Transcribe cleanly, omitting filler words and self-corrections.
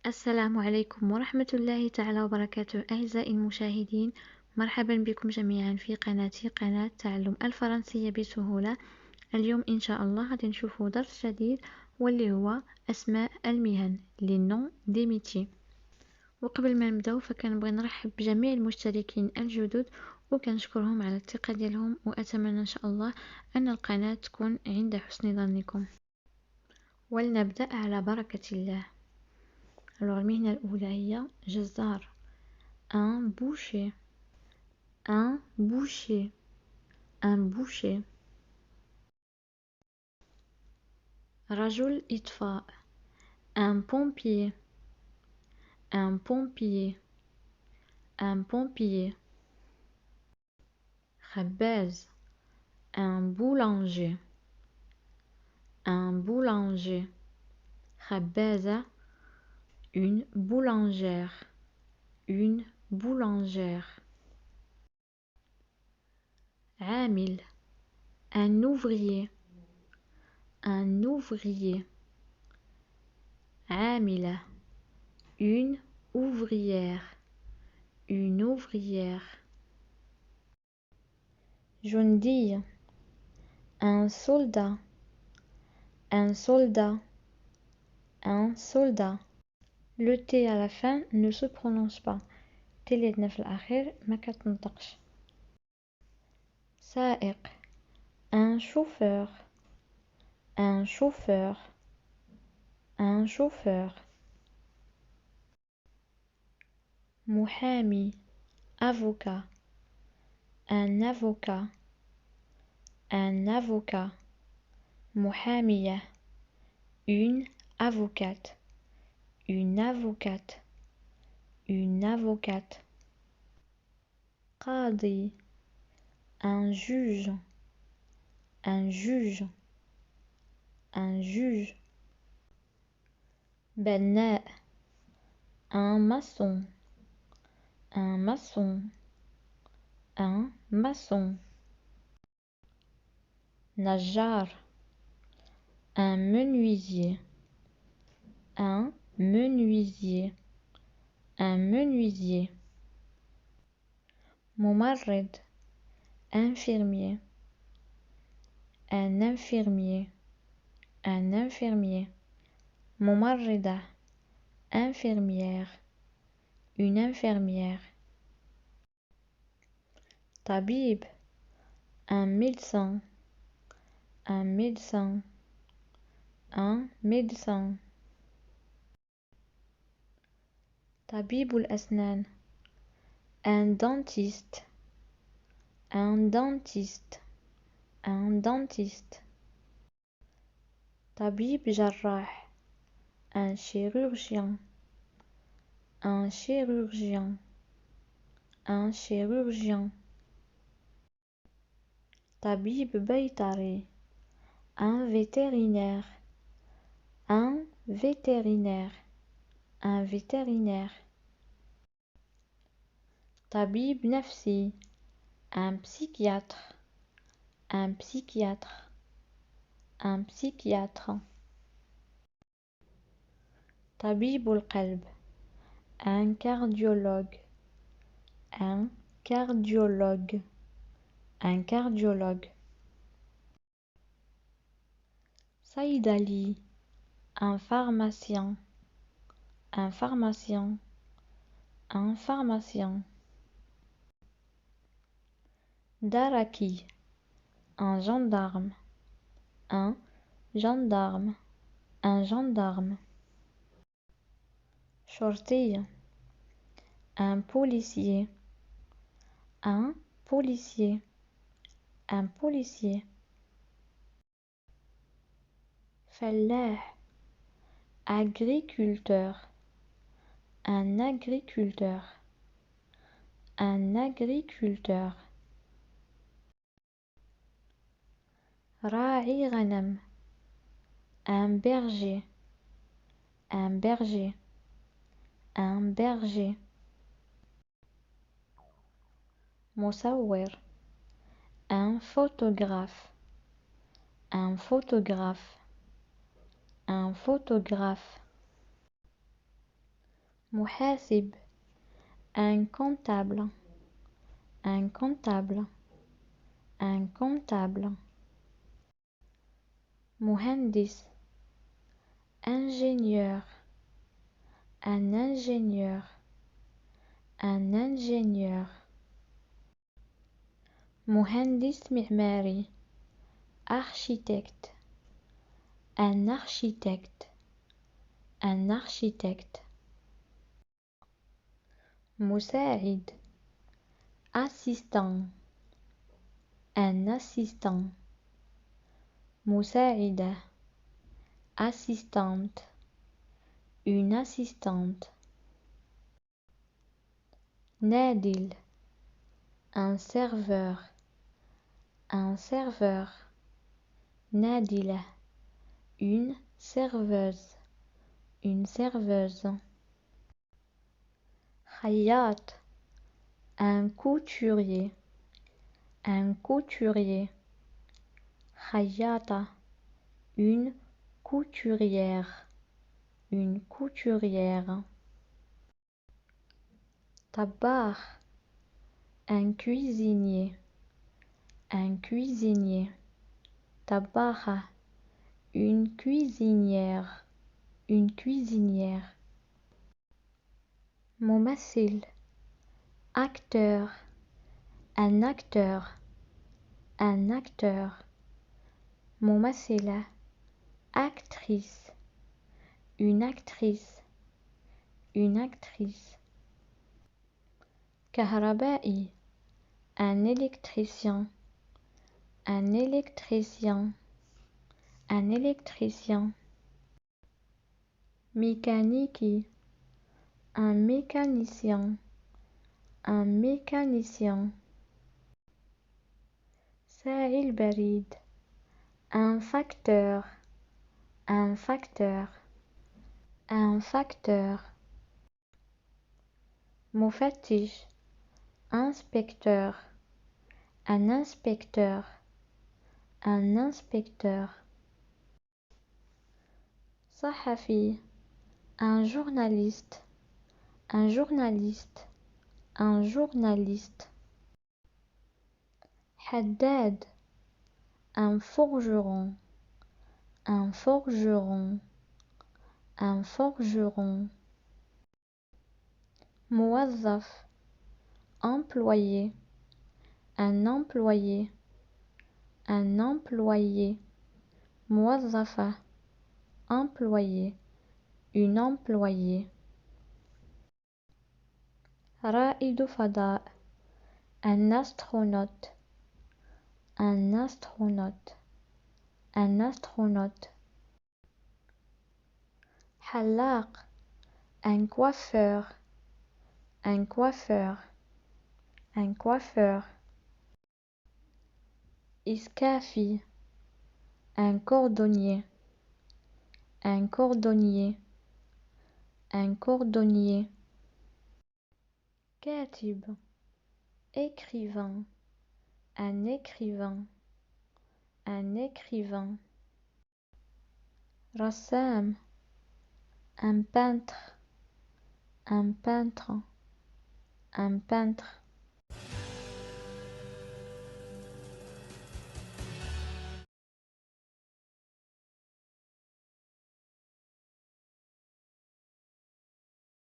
السلام عليكم ورحمة الله تعالى وبركاته. أعزائي المشاهدين، مرحبا بكم جميعا في قناتي، قناة تعلم الفرنسية بسهولة. اليوم إن شاء الله غادي نشوفوا درس جديد واللي هو أسماء المهن les noms des métiers. وقبل ما نبداو فكنبغي نرحب بجميع المشتركين الجدد وكنشكرهم على الثقة ديالهم، وأتمنى إن شاء الله أن القناة تكون عند حسن ظنكم. ولنبدأ على بركة الله. المهنة الأولى هي جزار. un boucher un boucher un boucher. رجل إطفاء un pompier un pompier un pompier. خباز un boulanger un boulanger. خبازة une boulangère une boulangère. عامل un ouvrier un ouvrier. عاملة une ouvrière une ouvrière. جندي un soldat un soldat un soldat. Le T à la fin ne se prononce pas. T اللي عندنا في الأخير ما كتنطقش. سائق un chauffeur un chauffeur un chauffeur. محامي avocat un avocat un avocat. محامية une avocate une avocate une avocate. قاضي un juge un juge un juge. بناء un maçon un maçon un maçon. نجار un menuisier un menuisier un menuisier. ممرض infirmier un infirmier un infirmier. ممرضة infirmière une infirmière. طبيب un médecin un médecin un médecin. طبيب الأسنان un dentiste un dentiste un dentiste. طبيب جراح un chirurgien un chirurgien un chirurgien. طبيب بيطري un vétérinaire un vétérinaire un vétérinaire. طبيب نفسي un psychiatre un psychiatre un psychiatre. طبيب القلب un cardiologue un cardiologue un cardiologue. صيدلي un pharmacien un pharmacien un pharmacien. دركي un gendarme un gendarme un gendarme. شرطي un policier un policier un policier. فلاح agriculteur un agriculteur un agriculteur. راعي غنم un berger un berger un berger. مصور un photographe un photographe un photographe. محاسب un comptable un comptable un comptable مهندس ingénieur un ingénieur un ingénieur مهندس معماري architecte un architecte un architecte مساعد assistant un assistant مساعدة assistante une assistante نادل un serveur un serveur نادلة une serveuse une serveuse خياط un couturier un couturier خياطة une couturière une couturière طباخ un cuisinier un cuisinier طباخة une cuisinière une cuisinière ممثل acteur un acteur un acteur ممثلة actrice une actrice une actrice كهربائي un électricien un électricien un électricien mécanique un mécanicien un mécanicien ساعي البريد un facteur un facteur un facteur مفتش inspecteur un inspecteur un inspecteur صحفي un journaliste un journaliste un journaliste حداد un forgeron un forgeron un forgeron موظف employé un employé un employé موظفة employé une employée رائد فضاء un astronaute un astronaute un astronaute حلاق un coiffeur un coiffeur un coiffeur إسكافي un cordonnier un cordonnier un cordonnier كاتب écrivain un écrivain un écrivain رسام un peintre un peintre un peintre